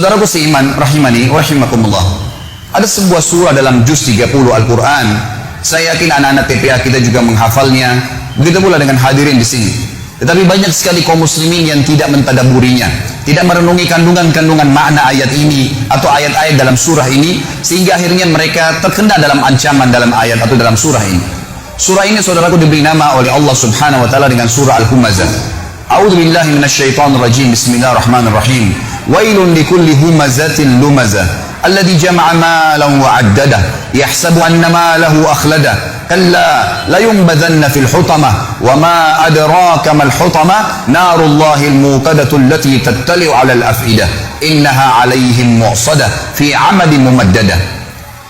Saudaraku seiman rahimani wa rahimakumullah. Ada sebuah surah dalam juz 30 Al-Quran. Saya yakin anak-anak TPA kita juga menghafalnya. Begitu pula dengan hadirin di sini. Tetapi banyak sekali kaum muslimin yang tidak mentadaburinya, tidak merenungi kandungan-kandungan makna ayat ini atau ayat-ayat dalam surah ini, sehingga akhirnya mereka terkena dalam ancaman dalam ayat atau dalam surah ini. Surah ini saudaraku diberi nama oleh Allah Subhanahu wa taala dengan surah Al-Humazah. A'udzu billahi minasyaitonir rajim. Bismillahirrahmanirrahim. Wailun likulli humazatin lumazah alladzi jama'a malan wa 'addadah yahsabu anna malahu akhladah kalla la yunbadhanna fil hutamah wa ma adraka mal hutamah narullahil muqadatu allati tattali'u 'alal afidah innaha 'alaihim mu'sadah fi 'amadin mumaddadah.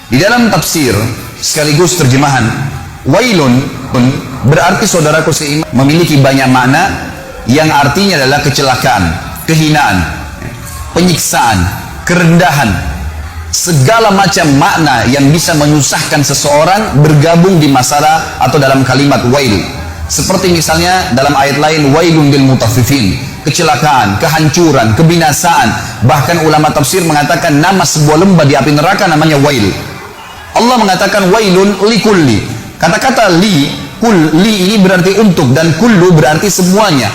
Di dalam tafsir sekaligus terjemahan, wailun pun berarti saudaraku seiman memiliki banyak makna yang artinya adalah kecelakaan, kehinaan, penyiksaan, kerendahan, segala macam makna yang bisa menyusahkan seseorang bergabung di masalah atau dalam kalimat wail. Seperti misalnya dalam ayat lain, wailun lil mutaffifin, kecelakaan, kehancuran, kebinasaan. Bahkan ulama tafsir mengatakan nama sebuah lembah di api neraka namanya wail. Allah mengatakan wailun likulli. Kata-kata li, li ini berarti untuk, dan kullu berarti semuanya.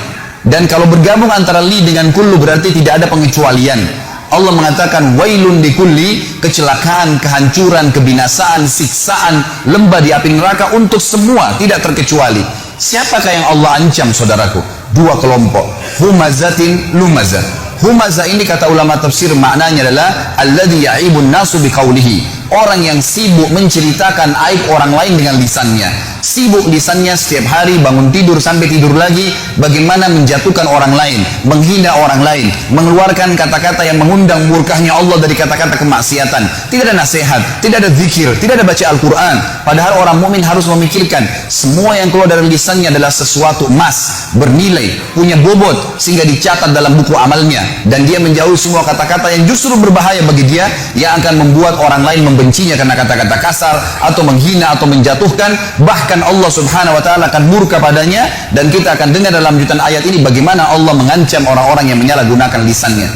Dan kalau bergabung antara li dengan kullu berarti tidak ada pengecualian. Allah mengatakan wailun likulli, kecelakaan, kehancuran, kebinasaan, siksaan, lembah di api neraka untuk semua, tidak terkecuali. Siapakah yang Allah ancam saudaraku? Dua kelompok, humazatin lumazah. Humazah ini kata ulama tafsir maknanya adalah alladzi ya'ibun nasu biqaulihi, orang yang sibuk menceritakan aib orang lain dengan lisannya. Sibuk lisannya setiap hari bangun tidur sampai tidur lagi bagaimana menjatuhkan orang lain, menghina orang lain, mengeluarkan kata-kata yang mengundang murkahnya Allah dari kata-kata kemaksiatan. Tidak ada nasihat, tidak ada zikir, tidak ada baca Al-Quran. Padahal orang mukmin harus memikirkan semua yang keluar dari lisannya adalah sesuatu emas, bernilai, punya bobot, sehingga dicatat dalam buku amalnya. Dan dia menjauhi semua kata-kata yang justru berbahaya bagi dia, yang akan membuat orang lain membencinya karena kata-kata kasar atau menghina atau menjatuhkan. Bahkan Allah Subhanahu wa taala akan murka padanya, dan kita akan dengar dalam lanjutan ayat ini bagaimana Allah mengancam orang-orang yang menyalahgunakan lisannya.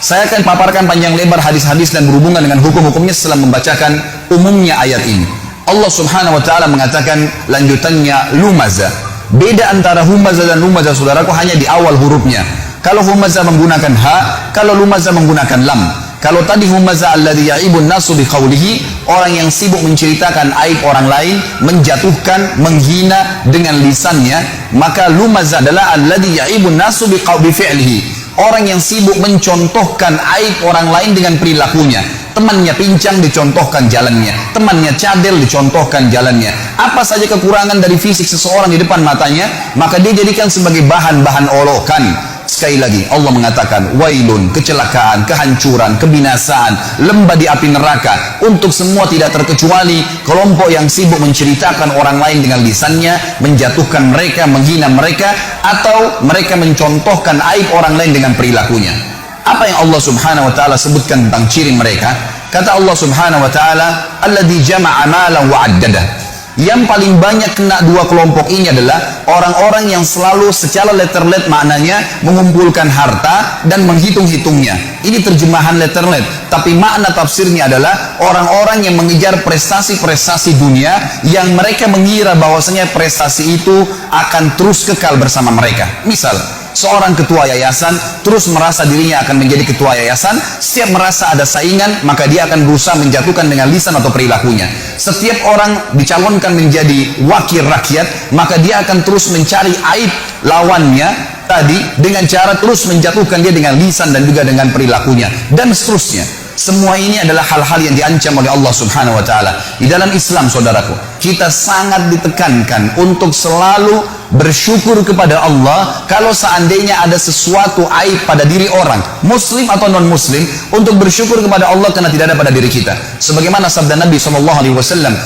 Saya akan paparkan panjang lebar hadis-hadis dan berhubungan dengan hukum-hukumnya setelah membacakan umumnya ayat ini. Allah Subhanahu wa taala mengatakan lanjutannya lumazah. Beda antara humazah dan lumazah saudaraku hanya di awal hurufnya. Kalau humazah menggunakan ha, kalau lumazah menggunakan lam. Kalau tadi humazah alladzi ya'ibun nasu biqaulihi, orang yang sibuk menceritakan aib orang lain, menjatuhkan, menghina dengan lisannya, maka lumazah adalah alladzi ya'ibun nasu bifi'lihi, orang yang sibuk mencontohkan aib orang lain dengan perilakunya. Temannya pincang dicontohkan jalannya, temannya cadel dicontohkan jalannya. Apa saja kekurangan dari fisik seseorang di depan matanya, maka dia jadikan sebagai bahan-bahan olokan. Sekali lagi Allah mengatakan wailun, kecelakaan, kehancuran, kebinasaan, lembah di api neraka untuk semua tidak terkecuali kelompok yang sibuk menceritakan orang lain dengan lisannya, menjatuhkan mereka, menghina mereka, atau mereka mencontohkan aib orang lain dengan perilakunya. Apa yang Allah Subhanahu wa taala sebutkan tentang ciri mereka? Kata Allah Subhanahu wa taala alladzi jama'a malan wa 'addadah. Yang paling banyak kena dua kelompok ini adalah orang-orang yang selalu secara letterlet maknanya mengumpulkan harta dan menghitung-hitungnya. Ini terjemahan letterlet, tapi makna tafsirnya adalah orang-orang yang mengejar prestasi-prestasi dunia yang mereka mengira bahwasanya prestasi itu akan terus kekal bersama mereka. Misal, seorang ketua yayasan terus merasa dirinya akan menjadi ketua yayasan. Setiap merasa ada saingan, maka dia akan berusaha menjatuhkan dengan lisan atau perilakunya. Setiap orang dicalonkan menjadi wakil rakyat, maka dia akan terus mencari aib lawannya tadi dengan cara terus menjatuhkan dia dengan lisan dan juga dengan perilakunya, dan seterusnya. Semua ini adalah hal-hal yang diancam oleh Allah Subhanahu wa taala. Di dalam Islam saudaraku, kita sangat ditekankan untuk selalu bersyukur kepada Allah kalau seandainya ada sesuatu aib pada diri orang, muslim atau non muslim, untuk bersyukur kepada Allah karena tidak ada pada diri kita. Sebagaimana sabda Nabi SAW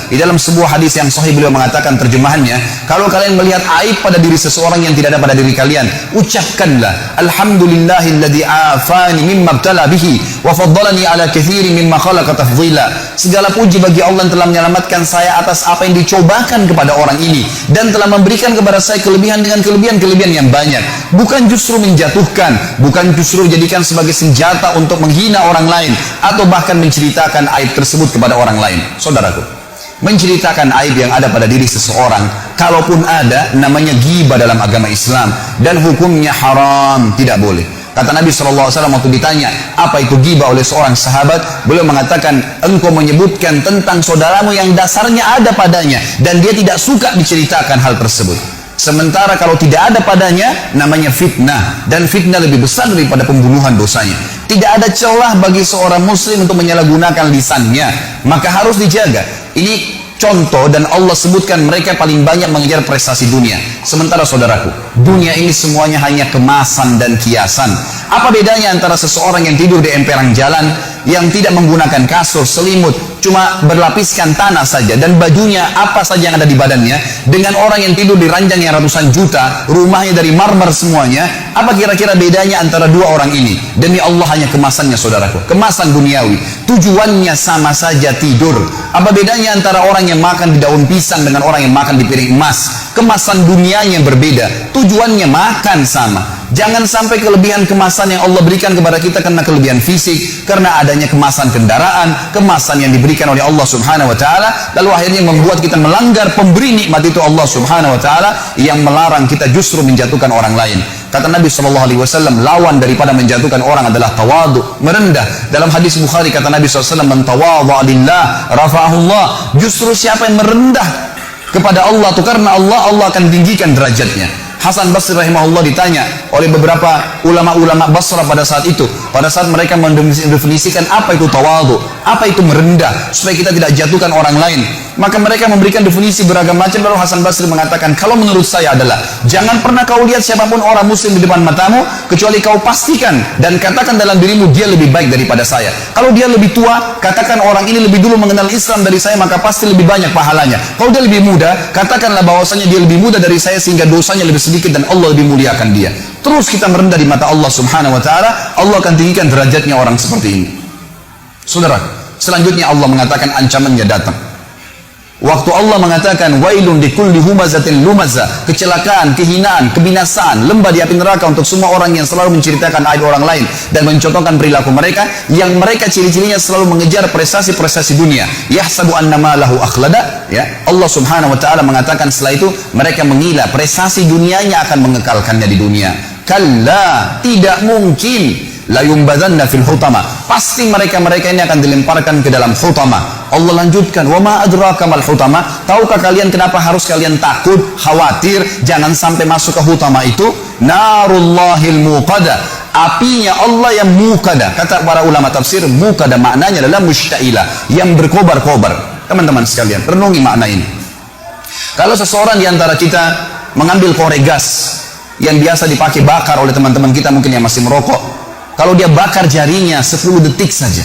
di dalam sebuah hadis yang sahih, beliau mengatakan terjemahannya, kalau kalian melihat aib pada diri seseorang yang tidak ada pada diri kalian, ucapkanlah alhamdulillahilladzi afani mimma ibtala bihi wa faddalani ala katsiri mimma khalaqa tafdhila. Segala puji bagi Allah yang telah menyelamatkan saya atas apa apa yang dicobakan kepada orang ini, dan telah memberikan kepada saya kelebihan dengan kelebihan-kelebihan yang banyak. Bukan justru menjatuhkan, bukan justru jadikan sebagai senjata untuk menghina orang lain, atau bahkan menceritakan aib tersebut kepada orang lain. Saudaraku, menceritakan aib yang ada pada diri seseorang, kalaupun ada, namanya ghibah dalam agama Islam, dan hukumnya haram, tidak boleh. Kata Nabi SAW waktu ditanya apa itu ghibah oleh seorang sahabat, beliau mengatakan, engkau menyebutkan tentang saudaramu yang dasarnya ada padanya dan dia tidak suka diceritakan hal tersebut. Sementara kalau tidak ada padanya, namanya fitnah, dan fitnah lebih besar daripada pembunuhan dosanya. Tidak ada celah bagi seorang muslim untuk menyalahgunakan lisannya, maka harus dijaga. Ini contoh, dan Allah sebutkan mereka paling banyak mengejar prestasi dunia. Sementara saudaraku, dunia ini semuanya hanya kemasan dan kiasan. Apa bedanya antara seseorang yang tidur di emperan jalan, yang tidak menggunakan kasur, selimut, cuma berlapiskan tanah saja, dan bajunya apa saja yang ada di badannya, dengan orang yang tidur di ranjang yang ratusan juta, rumahnya dari marmer semuanya? Apa kira-kira bedanya antara dua orang ini? Demi Allah, hanya kemasannya saudaraku, kemasan duniawi. Tujuannya sama saja, tidur. Apa bedanya antara orang yang makan di daun pisang dengan orang yang makan di piring emas? Kemasan dunianya yang berbeda, tujuannya makan sama. Jangan sampai kelebihan kemasan yang Allah berikan kepada kita karena kelebihan fisik, karena adanya kemasan kendaraan, kemasan yang diberikan oleh Allah Subhanahu wa taala, lalu akhirnya membuat kita melanggar pemberi nikmat itu, Allah Subhanahu wa taala, yang melarang kita justru menjatuhkan orang lain. Kata Nabi SAW, lawan daripada menjatuhkan orang adalah tawadu, merendah. Dalam hadis Bukhari kata Nabi SAW, man tawadha lillah rafa'ahullah. Justru siapa yang merendah kepada Allah itu karena Allah, Allah akan tinggikan derajatnya. Hasan Basri rahimahullah ditanya oleh beberapa ulama-ulama Basra pada saat itu, pada saat mereka mendefinisikan apa itu tawadhu, apa itu merendah, supaya kita tidak jatuhkan orang lain. Maka mereka memberikan definisi beragam macam. Lalu Hasan Basri mengatakan, kalau menurut saya adalah, jangan pernah kau lihat siapapun orang muslim di depan matamu, kecuali kau pastikan dan katakan dalam dirimu, dia lebih baik daripada saya. Kalau dia lebih tua, katakan orang ini lebih dulu mengenal Islam dari saya, maka pasti lebih banyak pahalanya. Kalau dia lebih muda, katakanlah bahwasanya dia lebih muda dari saya, sehingga dosanya lebih sedikit dan Allah lebih muliakan dia. Terus kita merendah di mata Allah Subhanahu wa taala, Allah akan tinggikan derajatnya orang seperti ini. Saudara, selanjutnya Allah mengatakan ancamannya datang. Waktu Allah mengatakan wailun likulli humazatin lumazah, kecelakaan, kehinaan, kebinasaan, lembah di api neraka untuk semua orang yang selalu menceritakan aib orang lain dan mencontohkan perilaku mereka, yang mereka ciri-cirinya selalu mengejar prestasi-prestasi dunia. Yahsabu annama lahu akhlada, ya. Allah Subhanahu wa taala mengatakan setelah itu mereka mengira prestasi dunianya akan mengekalkannya di dunia. Kalla, tidak mungkin. La yumbadzanna fil hutama, pasti mereka-mereka ini akan dilemparkan ke dalam hutama. Allah lanjutkan, wa ma adraka mal hutama, tahukah kalian kenapa harus kalian takut, khawatir jangan sampai masuk ke hutama itu? Narullahil muqada, apinya Allah yang muqada. Kata para ulama tafsir, muqada maknanya adalah mushtailah, yang berkobar-kobar. Teman-teman sekalian, renungi makna ini. Kalau seseorang di antara kita mengambil korek gas yang biasa dipakai bakar oleh teman-teman kita mungkin yang masih merokok, kalau dia bakar jarinya 10 detik saja,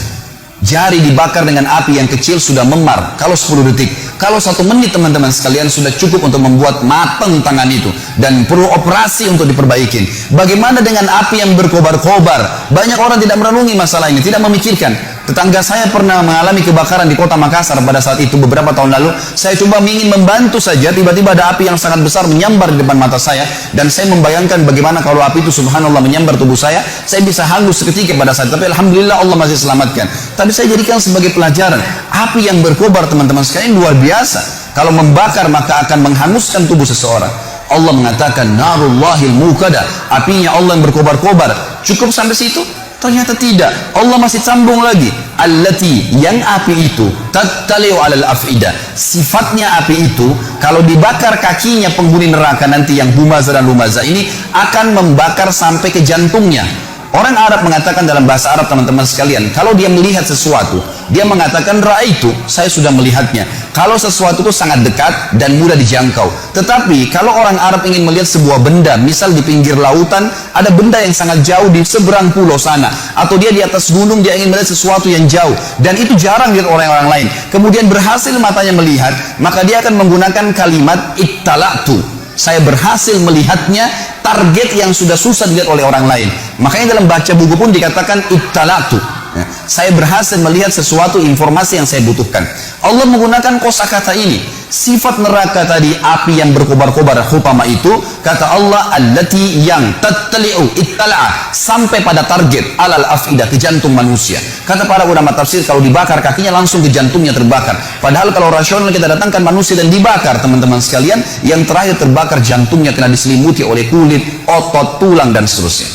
jari dibakar dengan api yang kecil sudah memar. Kalau 10 detik, kalau 1 menit teman-teman sekalian sudah cukup untuk membuat matang tangan itu, dan perlu operasi untuk diperbaikin. Bagaimana dengan api yang berkobar-kobar? Banyak orang tidak merenungi masalah ini, tidak memikirkan. Tetangga saya pernah mengalami kebakaran di kota Makassar pada saat itu beberapa tahun lalu. Saya coba ingin membantu saja, tiba-tiba ada api yang sangat besar menyambar di depan mata saya, dan saya membayangkan bagaimana kalau api itu subhanallah menyambar tubuh saya bisa hangus seketika pada saat itu. Tapi alhamdulillah Allah masih selamatkan. Tapi saya jadikan sebagai pelajaran, api yang berkobar teman-teman sekalian luar biasa. Kalau membakar maka akan menghanguskan tubuh seseorang. Allah mengatakan narullahil muqada, apinya Allah yang berkobar-kobar. Cukup sampai situ? Ternyata tidak. Allah masih sambung lagi, allati, yang api itu tattali'u 'alal af'idah, sifatnya api itu kalau dibakar kakinya penghuni neraka nanti yang humazah dan lumazah ini akan membakar sampai ke jantungnya. Orang Arab mengatakan dalam bahasa Arab teman-teman sekalian, kalau dia melihat sesuatu, dia mengatakan ra'aitu, saya sudah melihatnya. Kalau sesuatu itu sangat dekat dan mudah dijangkau. Tetapi kalau orang Arab ingin melihat sebuah benda, misal di pinggir lautan ada benda yang sangat jauh di seberang pulau sana, atau dia di atas gunung, dia ingin melihat sesuatu yang jauh dan itu jarang dilihat oleh orang lain, kemudian berhasil matanya melihat, maka dia akan menggunakan kalimat ittala'tu, saya berhasil melihatnya, target yang sudah susah dilihat oleh orang lain. Makanya dalam baca buku pun dikatakan ittala'tu, Ya, saya berhasil melihat sesuatu informasi yang saya butuhkan. Allah menggunakan kosakata ini. Sifat neraka tadi, api yang berkobar-kobar, hutama itu, kata Allah, allati yang tattali'u ittala'a, sampai pada target alal afidah, ke jantung manusia. Kata para ulama tafsir, kalau dibakar kakinya langsung ke jantungnya terbakar. Padahal kalau rasional kita datangkan manusia dan dibakar, teman-teman sekalian, yang terakhir terbakar jantungnya kena diselimuti oleh kulit, otot, tulang dan seterusnya.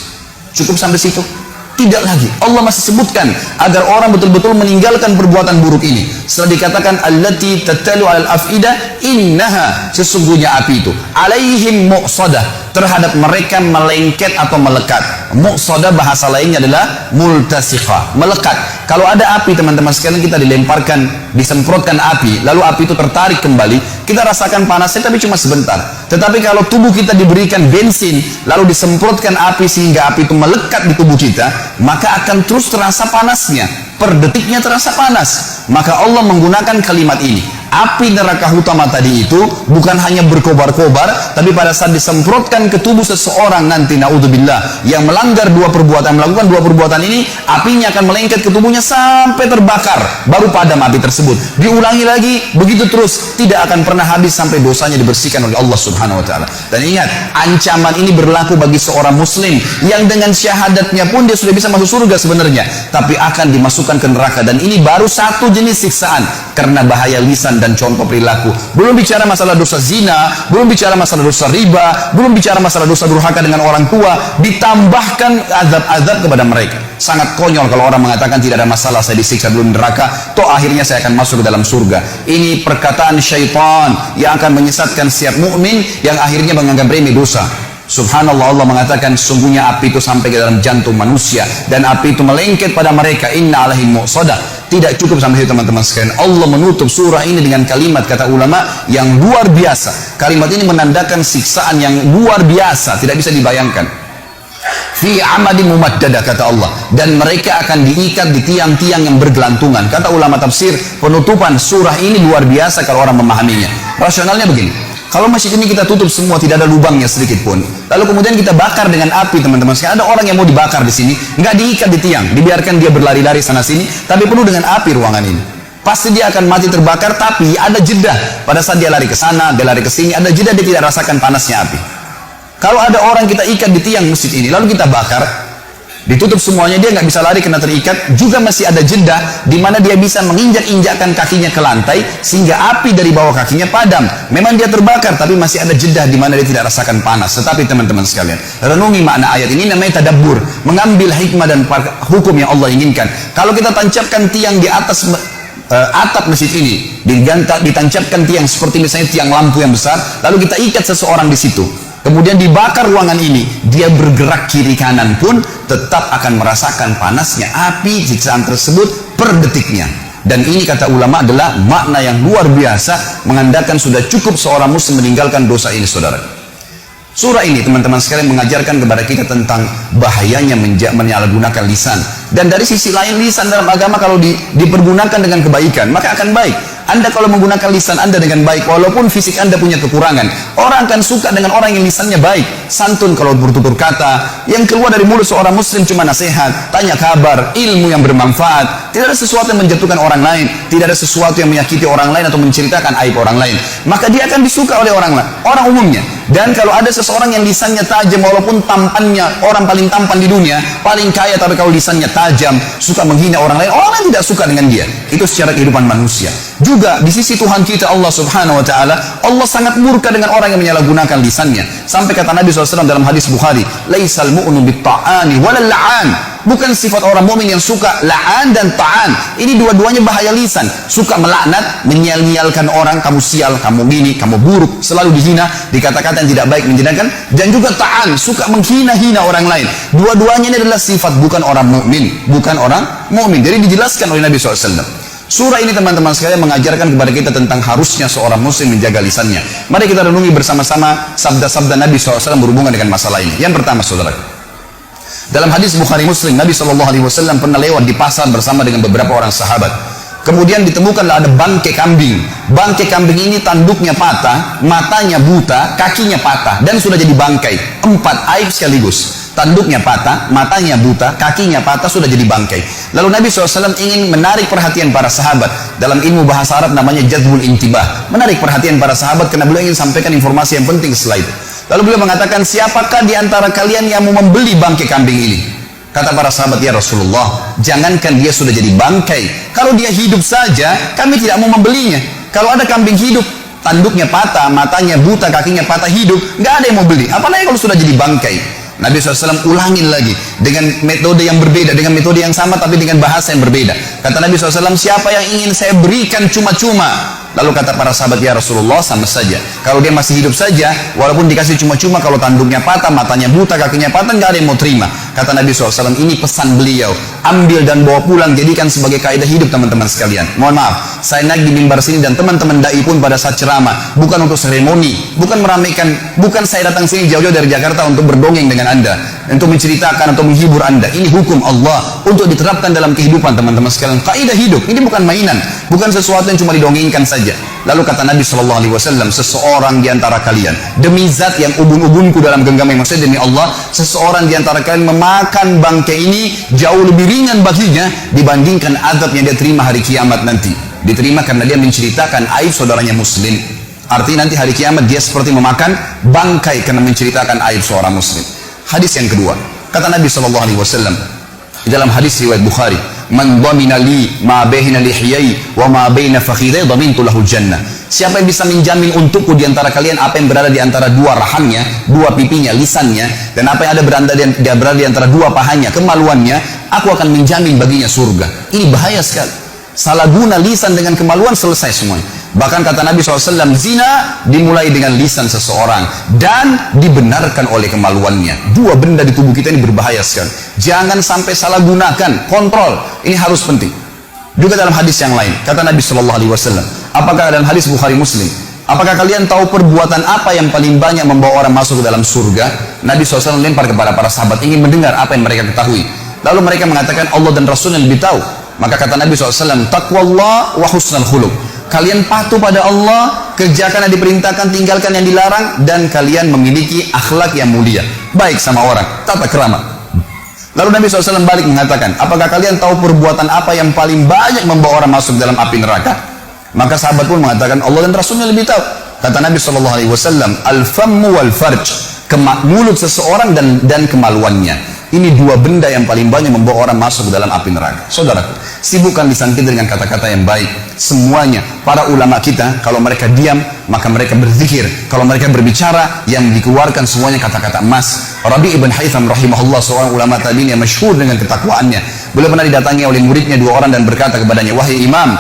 Cukup sampai situ? Tidak lagi. Allah masih sebutkan agar orang betul-betul meninggalkan perbuatan buruk ini. Setelah dikatakan allati tattalu alal afidah, innaha, sesungguhnya api itu alaihim muqsadah, terhadap mereka melengket atau melekat. Muqsadah bahasa lainnya adalah multasiqah, melekat. Kalau ada api, teman-teman sekalian, kita dilemparkan, disemprotkan api, lalu api itu tertarik kembali, kita rasakan panasnya tapi cuma sebentar. Tetapi kalau tubuh kita diberikan bensin, lalu disemprotkan api sehingga api itu melekat di tubuh kita, maka akan terus terasa panasnya, per detiknya terasa panas. Maka Allah menggunakan kalimat ini. Api neraka utama tadi itu bukan hanya berkobar-kobar, tapi pada saat disemprotkan ke tubuh seseorang nanti, naudzubillah, yang melanggar dua perbuatan, melakukan dua perbuatan ini, apinya akan melengket ke tubuhnya sampai terbakar, baru padam api tersebut. Diulangi lagi, begitu terus, tidak akan pernah habis sampai dosanya dibersihkan oleh Allah Subhanahu wa taala. Dan ingat, ancaman ini berlaku bagi seorang muslim yang dengan syahadatnya pun dia sudah bisa masuk surga sebenarnya, tapi akan dimasukkan ke neraka. Dan ini baru satu jenis siksaan karena bahaya lisan dan contoh perilaku. Belum bicara masalah dosa zina, belum bicara masalah dosa riba, belum bicara masalah dosa durhaka dengan orang tua, ditambahkan azab-azab kepada mereka. Sangat konyol kalau orang mengatakan tidak ada masalah, saya disiksa dulu neraka, toh akhirnya saya akan masuk ke dalam surga. Ini perkataan syaitan yang akan menyesatkan setiap mukmin yang akhirnya menganggap remeh dosa. Subhanallah, Allah mengatakan sungguhnya api itu sampai ke dalam jantung manusia dan api itu melengket pada mereka. Inna alaihim muqsadah. Tidak cukup sampai itu, teman-teman sekalian. Allah menutup surah ini dengan kalimat, kata ulama, yang luar biasa. Kalimat ini menandakan siksaan yang luar biasa, tidak bisa dibayangkan. Fi amadin mumaddada, kata Allah, dan mereka akan diikat di tiang-tiang yang bergelantungan. Kata ulama tafsir, penutupan surah ini luar biasa kalau orang memahaminya. Rasionalnya begini, kalau masjid ini kita tutup semua, tidak ada lubangnya sedikit pun, lalu kemudian kita bakar dengan api, teman-teman sekalian, ada orang yang mau dibakar di sini, nggak diikat di tiang, dibiarkan dia berlari-lari sana sini, tapi penuh dengan api ruangan ini, pasti dia akan mati terbakar. Tapi ada jeda pada saat dia lari ke sana, dia lari ke sini, ada jeda, dia tidak rasakan panasnya api. Kalau ada orang kita ikat di tiang masjid ini, lalu kita bakar, ditutup semuanya, dia nggak bisa lari karena terikat, juga masih ada jeda di mana dia bisa menginjak-injakkan kakinya ke lantai sehingga api dari bawah kakinya padam. Memang dia terbakar, tapi masih ada jeda di mana dia tidak rasakan panas. Tetapi teman-teman sekalian, renungi makna ayat ini, namanya tadabbur, mengambil hikmah dan hukum yang Allah inginkan. Kalau kita tancapkan tiang di atas atap masjid ini, ditancapkan tiang seperti misalnya tiang lampu yang besar, lalu kita ikat seseorang di situ, kemudian dibakar ruangan ini, dia bergerak kiri kanan pun tetap akan merasakan panasnya api siksaan tersebut per detiknya. Dan ini, kata ulama, adalah makna yang luar biasa, menandakan sudah cukup seorang muslim meninggalkan dosa ini, saudara. Surah ini, teman-teman sekalian, mengajarkan kepada kita tentang bahayanya menyalahgunakan lisan. Dan dari sisi lain, lisan dalam agama kalau dipergunakan dengan kebaikan, maka akan baik. Anda kalau menggunakan lisan Anda dengan baik, walaupun fisik Anda punya kekurangan, orang akan suka dengan orang yang lisannya baik, santun kalau bertutur kata, yang keluar dari mulut seorang muslim cuma nasihat, tanya kabar, ilmu yang bermanfaat, tidak ada sesuatu yang menjatuhkan orang lain, tidak ada sesuatu yang menyakiti orang lain atau menceritakan aib orang lain, maka dia akan disuka oleh orang umumnya. Dan kalau ada seseorang yang lisannya tajam, walaupun tampannya orang paling tampan di dunia, paling kaya, tapi kalau lisannya tajam, suka menghina orang lain tidak suka dengan dia. Itu secara kehidupan manusia. Juga di sisi Tuhan kita Allah Subhanahu wa taala, Allah sangat murka dengan orang yang menyalahgunakan lisannya. Sampai kata Nabi SAW dalam hadis Bukhari, "Laisal mu'minu bit-ta'ani walal la'an." Bukan sifat orang mukmin yang suka la'an dan ta'an. Ini dua-duanya bahaya lisan. Suka melaknat, menyal-nyalkan orang, kamu sial, kamu gini, kamu buruk, selalu dihina, dikata-kata yang tidak baik, menjadikan. Dan juga ta'an, suka menghina-hina orang lain. Dua-duanya ini adalah sifat bukan orang mukmin, bukan orang mukmin. Jadi dijelaskan oleh Nabi SAW. Surah ini, teman-teman sekalian, mengajarkan kepada kita tentang harusnya seorang muslim menjaga lisannya. Mari kita renungi bersama-sama sabda-sabda Nabi SAW berhubungan dengan masalah ini. Yang pertama, saudara, dalam hadis Bukhari Muslim, Nabi SAW pernah lewat di pasar bersama dengan beberapa orang sahabat. Kemudian ditemukanlah ada bangkai kambing. Bangkai kambing ini tanduknya patah, matanya buta, kakinya patah, dan sudah jadi bangkai. 4 aib sekaligus. tanduknya patah, matanya buta, kakinya patah, sudah jadi bangkai. Lalu Nabi SAW ingin menarik perhatian para sahabat. Dalam ilmu bahasa Arab namanya jadbul intibah, menarik perhatian para sahabat karena beliau ingin sampaikan informasi yang penting setelah itu. Lalu beliau mengatakan, siapakah di antara kalian yang mau membeli bangkai kambing ini? Kata para sahabat, ya Rasulullah, jangankan dia sudah jadi bangkai, kalau dia hidup saja kami tidak mau membelinya. Kalau ada kambing hidup, tanduknya patah, matanya buta, kakinya patah, hidup, nggak ada yang mau beli, apalagi kalau sudah jadi bangkai. Nabi SAW ulangin lagi dengan metode yang berbeda, dengan metode yang sama tapi dengan bahasa yang berbeda. Kata Nabi SAW, siapa yang ingin saya berikan cuma-cuma? Lalu kata para sahabat, ya Rasulullah, sama saja. Kalau dia masih hidup saja, walaupun dikasih cuma-cuma, kalau tanduknya patah, matanya buta, kakinya patah, nggak ada yang mau terima. Kata Nabi SAW, ini pesan beliau, ambil dan bawa pulang, jadikan sebagai kaidah hidup teman-teman sekalian. Mohon maaf, saya naik di mimbar sini dan teman-teman dai pun pada saat ceramah, bukan untuk seremoni, bukan meramaikan, bukan saya datang sini jauh-jauh dari Jakarta untuk berdongeng dengan Anda, untuk menceritakan atau menghibur Anda. Ini hukum Allah untuk diterapkan dalam kehidupan teman-teman sekalian. Kaidah hidup, ini bukan mainan, bukan sesuatu yang cuma didongengkan saja. Lalu kata Nabi SAW, seseorang di antara kalian, demi zat yang ubun-ubunku dalam genggam yang maksudnya demi Allah, seseorang di antara kalian memakan bangkai ini jauh lebih ringan baginya dibandingkan azab yang dia terima hari kiamat nanti. Diterima karena dia menceritakan aib saudaranya muslim. Artinya nanti hari kiamat dia seperti memakan bangkai karena menceritakan aib seorang muslim. Hadis yang kedua, kata Nabi SAW di dalam hadis riwayat Bukhari, man dhamina li ma baina lihiyai wa ma baina fakhidai dhamintu lahul jannah. Siapa yang bisa menjamin untukku di antara kalian apa yang berada di antara dua rahangnya, dua pipinya, lisannya, dan apa yang ada berada di antara dua pahanya, kemaluannya, aku akan menjamin baginya surga. Ini bahaya sekali. Salah guna lisan dengan kemaluan, selesai semuanya. Bahkan kata Nabi SAW, zina dimulai dengan lisan seseorang dan dibenarkan oleh kemaluannya. Dua benda di tubuh kita ini berbahaya sekali. Jangan sampai salah gunakan, kontrol. Ini harus penting. Juga dalam hadis yang lain, kata Nabi SAW, apakah dalam hadis Bukhari Muslim, apakah kalian tahu perbuatan apa yang paling banyak membawa orang masuk ke dalam surga? Nabi SAW lempar kepada para sahabat, ingin mendengar apa yang mereka ketahui. Lalu mereka mengatakan, Allah dan Rasulnya lebih tahu. Maka kata Nabi SAW, taqwallah wa husnul khuluq. Kalian patuh pada Allah, kerjakan yang diperintahkan, tinggalkan yang dilarang, dan kalian memiliki akhlak yang mulia, baik sama orang, tata krama. Lalu Nabi SAW balik mengatakan, apakah kalian tahu perbuatan apa yang paling banyak membawa orang masuk dalam api neraka? Maka sahabat pun mengatakan, Allah dan Rasulnya lebih tahu. Kata Nabi SAW, al-fammu wal-farj, mulut seseorang dan kemaluannya. Ini dua benda yang paling banyak membawa orang masuk ke dalam api neraka. Saudaraku, sibukkan lisan kita dengan kata-kata yang baik. Semuanya, para ulama kita, kalau mereka diam, maka mereka berzikir. Kalau mereka berbicara, yang dikeluarkan semuanya kata-kata emas. Rabi' ibn Haytham rahimahullah, seorang ulama tabi'in yang masyhur dengan ketakwaannya. Beliau pernah didatangi oleh muridnya dua orang dan berkata kepadanya, wahai imam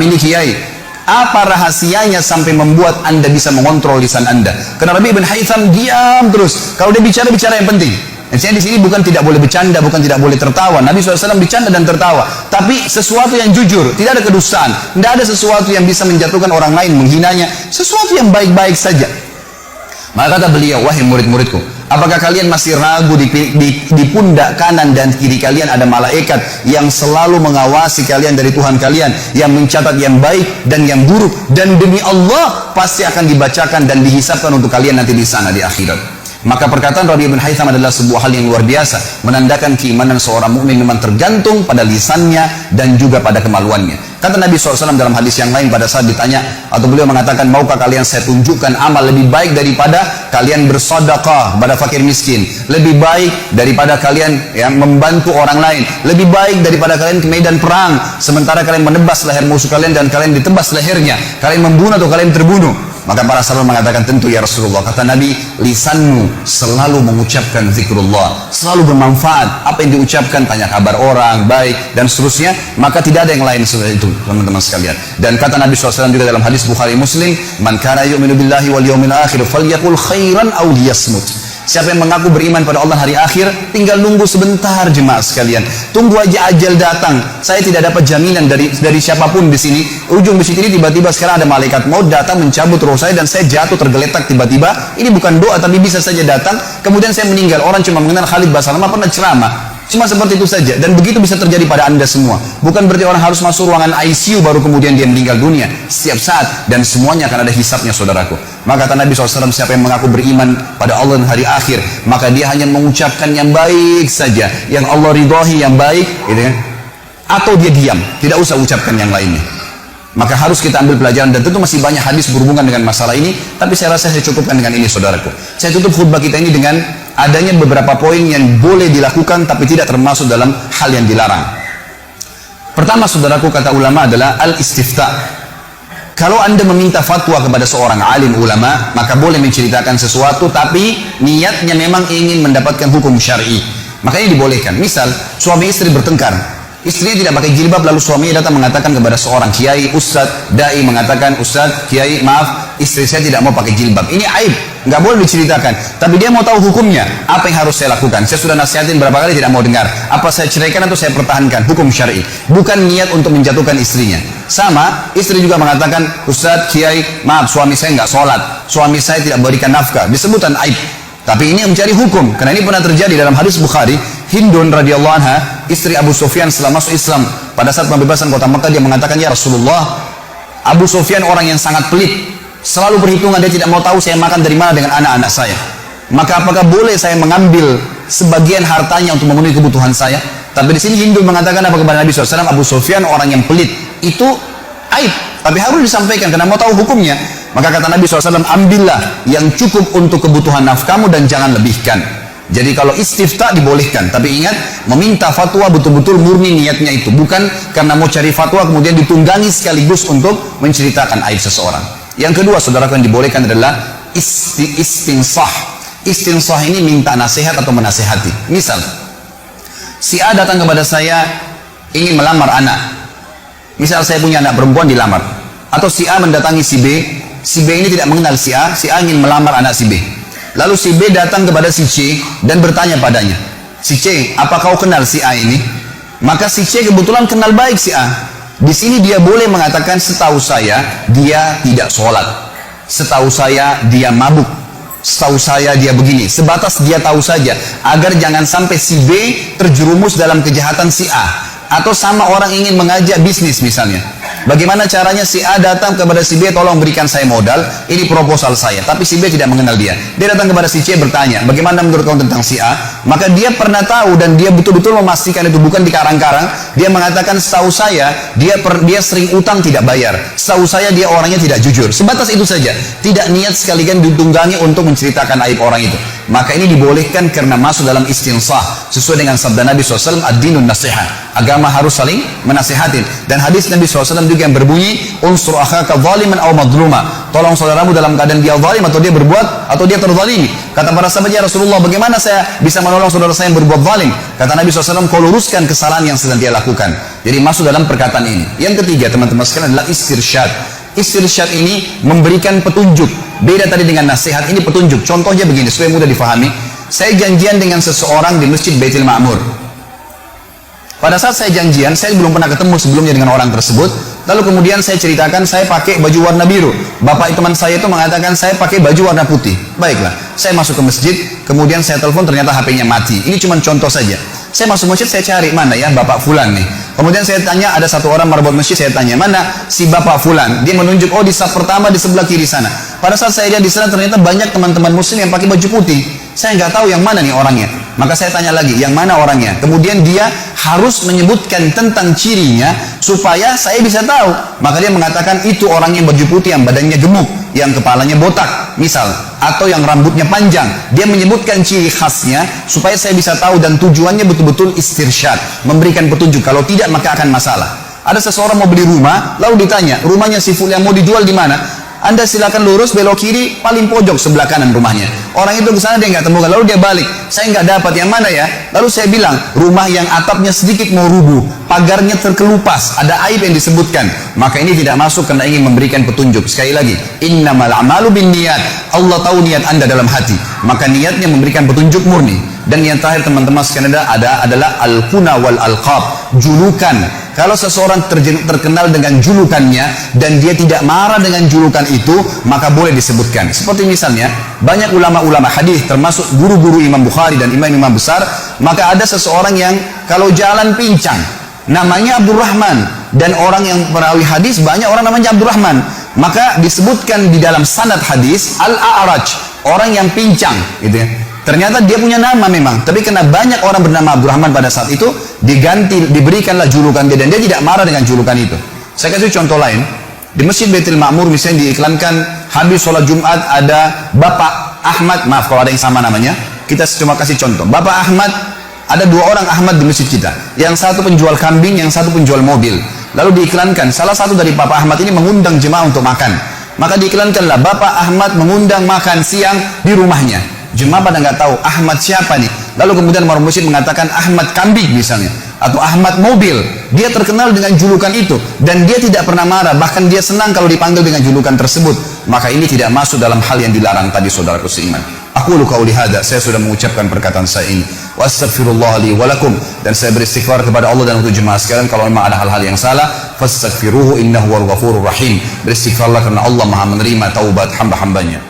ini kiai, apa rahasianya sampai membuat anda bisa mengontrol lisan anda? Karena Rabi' ibn Haytham diam terus. Kalau dia bicara yang penting. Jadi di sini bukan tidak boleh bercanda, bukan tidak boleh tertawa. Nabi SAW bercanda dan tertawa, tapi sesuatu yang jujur, tidak ada kedustaan, tidak ada sesuatu yang bisa menjatuhkan orang lain, menghinanya, sesuatu yang baik-baik saja. Maka kata beliau, wahai murid-muridku, apakah kalian masih ragu di pundak kanan dan kiri kalian ada malaikat yang selalu mengawasi kalian dari Tuhan kalian, yang mencatat yang baik dan yang buruk, dan demi Allah pasti akan dibacakan dan dihisapkan untuk kalian nanti di sana di akhirat. Maka perkataan Rabi' bin Haytham adalah sebuah hal yang luar biasa, menandakan keimanan seorang mukmin memang tergantung pada lisannya dan juga pada kemaluannya. Kata Nabi SAW dalam hadis yang lain pada saat ditanya, atau beliau mengatakan, maukah kalian saya tunjukkan amal lebih baik daripada kalian bersedekah kepada fakir miskin, lebih baik daripada kalian yang membantu orang lain, lebih baik daripada kalian ke medan perang sementara kalian menebas leher musuh kalian dan kalian ditebas lehernya, kalian membunuh atau kalian terbunuh? Maka para sahabat mengatakan, tentu ya Rasulullah. Kata Nabi, lisanmu selalu mengucapkan zikrullah, selalu bermanfaat. Apa yang diucapkan, tanya kabar orang, baik, dan seterusnya. Maka tidak ada yang lain seperti itu, teman-teman sekalian. Dan kata Nabi SAW juga dalam hadis Bukhari Muslim, man kana yu'minu billahi wal yawmil akhir falyaqul khairan aw liyasmut. Siapa yang mengaku beriman pada Allah hari akhir, tinggal nunggu sebentar jemaah sekalian. Tunggu aja ajal datang. Saya tidak dapat jaminan dari siapapun di sini. Ujung masjid ini tiba-tiba sekarang ada malaikat maut datang mencabut roh saya dan saya jatuh tergeletak tiba-tiba. Ini bukan doa tapi bisa saja datang. Kemudian saya meninggal. Orang cuma mengenal Khalid Basalamah pernah ceramah. Cuma seperti itu saja, dan begitu bisa terjadi pada anda semua. Bukan berarti orang harus masuk ruangan ICU baru kemudian dia meninggal dunia. Setiap saat, dan semuanya akan ada hisabnya, saudaraku. Maka kata Nabi SAW, siapa yang mengaku beriman pada Allah dan hari akhir, maka dia hanya mengucapkan yang baik saja, yang Allah ridhahi yang baik, gitu kan? Atau dia diam, tidak usah ucapkan yang lainnya. Maka harus kita ambil pelajaran, dan tentu masih banyak hadis berhubungan dengan masalah ini, tapi saya rasa saya cukupkan dengan ini, saudaraku. Saya tutup khutbah kita ini dengan adanya beberapa poin yang boleh dilakukan tapi tidak termasuk dalam hal yang dilarang. Pertama, saudaraku, kata ulama adalah al-istifta. Kalau anda meminta fatwa kepada seorang alim ulama, maka boleh menceritakan sesuatu tapi niatnya memang ingin mendapatkan hukum syar'i, makanya dibolehkan. Misal suami istri bertengkar, istrinya tidak pakai jilbab, lalu suaminya datang mengatakan kepada seorang kiai, ustadz, dai, mengatakan, ustadz, kiai, maaf, istri saya tidak mau pakai jilbab. Ini aib, nggak boleh diceritakan. Tapi dia mau tahu hukumnya, apa yang harus saya lakukan. Saya sudah nasihatin berapa kali, tidak mau dengar. Apa saya ceraikan atau saya pertahankan? Hukum syar'i, bukan niat untuk menjatuhkan istrinya. Sama, istri juga mengatakan, ustadz, kiai, maaf, suami saya nggak sholat, suami saya tidak berikan nafkah. Disebutan aib. Tapi ini yang mencari hukum, karena ini pernah terjadi dalam hadis Bukhari. Hindun radhiyallahu anha, istri Abu Sufyan setelah masuk Islam, pada saat pembebasan kota Mekah, dia mengatakan, ya Rasulullah, Abu Sufyan orang yang sangat pelit, selalu berhitungan, dia tidak mau tahu saya makan dari mana dengan anak-anak saya. Maka apakah boleh saya mengambil sebagian hartanya untuk memenuhi kebutuhan saya? Tapi di sini Hindun mengatakan apa kepada Nabi SAW? Abu Sufyan orang yang pelit, itu aib, tapi harus disampaikan karena mau tahu hukumnya. Maka kata Nabi SAW, ambillah yang cukup untuk kebutuhan nafkamu dan jangan lebihkan. Jadi kalau istifta dibolehkan, tapi ingat, meminta fatwa betul-betul murni niatnya itu, bukan karena mau cari fatwa kemudian ditunggangi sekaligus untuk menceritakan aib seseorang. Yang kedua, saudara, yang dibolehkan adalah istinsah. Istinsah ini minta nasihat atau menasihati. Misal, si A datang kepada saya ingin melamar anak. Misal saya punya anak perempuan dilamar. Atau si A mendatangi si B ini tidak mengenal si A ingin melamar anak si B. Lalu si B datang kepada si C dan bertanya padanya, si C, apa kau kenal si A ini? Maka si C kebetulan kenal baik si A. Di sini dia boleh mengatakan, setahu saya dia tidak sholat, setahu saya dia mabuk, setahu saya dia begini. Sebatas dia tahu saja, agar jangan sampai si B terjerumus dalam kejahatan si A. Atau sama orang ingin mengajak bisnis misalnya, bagaimana caranya si A datang kepada si B, tolong berikan saya modal, ini proposal saya. Tapi si B tidak mengenal dia. Dia datang kepada si C bertanya, bagaimana menurut kamu tentang si A? Maka dia pernah tahu dan dia betul-betul memastikan itu bukan dikarang-karang. Dia mengatakan, setahu saya dia sering utang tidak bayar, setahu saya dia orangnya tidak jujur. Sebatas itu saja, tidak niat sekalian ditunggangi untuk menceritakan aib orang itu. Maka ini dibolehkan karena masuk dalam istinsah, sesuai dengan sabda Nabi SAW, ad-dinun nasihat, agama harus saling menasihatin. Dan hadis Nabi SAW juga yang berbunyi, unsur akhaka zaliman aw madluma, tolong saudaramu dalam keadaan dia zalim atau dia berbuat atau dia terzalimi. Kata para sahabat, ya Rasulullah, bagaimana saya bisa menolong saudara saya yang berbuat zalim? Kata Nabi SAW, kau luruskan kesalahan yang sedang dia lakukan. Jadi masuk dalam perkataan ini. Yang ketiga, teman-teman sekalian, adalah istirsyad. Istirsyad ini memberikan petunjuk. Beda tadi dengan nasihat, ini petunjuk. Contohnya begini, supaya mudah difahami. Saya janjian dengan seseorang di Masjid Baitul Ma'mur. Pada saat saya janjian, saya belum pernah ketemu sebelumnya dengan orang tersebut. Lalu kemudian saya ceritakan, saya pakai baju warna biru. Bapak teman saya itu mengatakan, saya pakai baju warna putih. Baiklah, saya masuk ke masjid, kemudian saya telepon, ternyata HP-nya mati. Ini cuma contoh saja. Saya masuk masjid, saya cari, mana ya Bapak Fulan nih. Kemudian saya tanya, ada satu orang marbot masjid, saya tanya, mana si Bapak Fulan? Dia menunjuk, oh di saf pertama di sebelah kiri sana. Pada saat saya lihat di sana, ternyata banyak teman-teman muslim yang pakai baju putih. Saya nggak tahu yang mana nih orangnya. Maka saya tanya lagi, yang mana orangnya? Kemudian dia harus menyebutkan tentang cirinya supaya saya bisa tahu. Maka dia mengatakan, itu orang yang baju putih, yang badannya gemuk, yang kepalanya botak misal, atau yang rambutnya panjang. Dia menyebutkan ciri khasnya supaya saya bisa tahu, dan tujuannya betul-betul istirsyad, memberikan petunjuk. Kalau tidak maka akan masalah. Ada seseorang mau beli rumah, lalu ditanya, rumahnya si Fulan yang mau dijual di mana? Anda silakan lurus, belok kiri, paling pojok sebelah kanan rumahnya. Orang itu ke sana, dia nggak temukan, lalu dia balik, saya nggak dapat, yang mana ya? Lalu saya bilang, rumah yang atapnya sedikit mau rubuh, pagarnya terkelupas, ada aib yang disebutkan. Maka ini tidak masuk karena ingin memberikan petunjuk. Sekali lagi, innamal a'malu binniyat. Allah tahu niat Anda dalam hati, maka niatnya memberikan petunjuk murni. Dan yang terakhir, teman-teman sekalian, adalah al-kuna wal alqab, julukan. kalau seseorang terkenal dengan julukannya dan dia tidak marah dengan julukan itu, maka boleh disebutkan. Seperti misalnya, banyak ulama-ulama hadis termasuk guru-guru Imam Bukhari dan imam-imam besar, maka ada seseorang yang kalau jalan pincang, namanya Abdurrahman, dan orang yang perawi hadis banyak orang namanya Abdurrahman, maka disebutkan di dalam sanad hadis Al-A'raj, orang yang pincang, gitu ya. Ternyata dia punya nama memang, tapi karena banyak orang bernama Abdurrahman pada saat itu, diberikanlah julukan dia, dan dia tidak marah dengan julukan itu. Saya kasih contoh lain. Di Masjid Baitul Ma'mur misalnya diiklankan habis sholat Jumat ada Bapak Ahmad, maaf kalau ada yang sama namanya, kita cuma kasih contoh. Bapak Ahmad, ada dua orang Ahmad di masjid kita. Yang satu penjual kambing, yang satu penjual mobil. Lalu diiklankan, salah satu dari Bapak Ahmad ini mengundang jemaah untuk makan. Maka diiklankanlah Bapak Ahmad mengundang makan siang di rumahnya. Jemaah pada nggak tahu Ahmad siapa nih. Lalu kemudian warung masjid mengatakan Ahmad kambing misalnya, atau Ahmad mobil. Dia terkenal dengan julukan itu dan dia tidak pernah marah, bahkan dia senang kalau dipanggil dengan julukan tersebut. Maka ini tidak masuk dalam hal yang dilarang tadi, saudaraku seiman. Aku qauli hadza, saya sudah mengucapkan perkataan saya ini. Wa astaghfirullah li wa lakum, dan saya beristighfar kepada Allah dan untuk jemaah sekalian kalau memang ada hal-hal yang salah, fastaghfiruhu innahu wal ghafurur rahim. Beristighfarlah karena Allah Maha menerima taubat hamba-hambanya.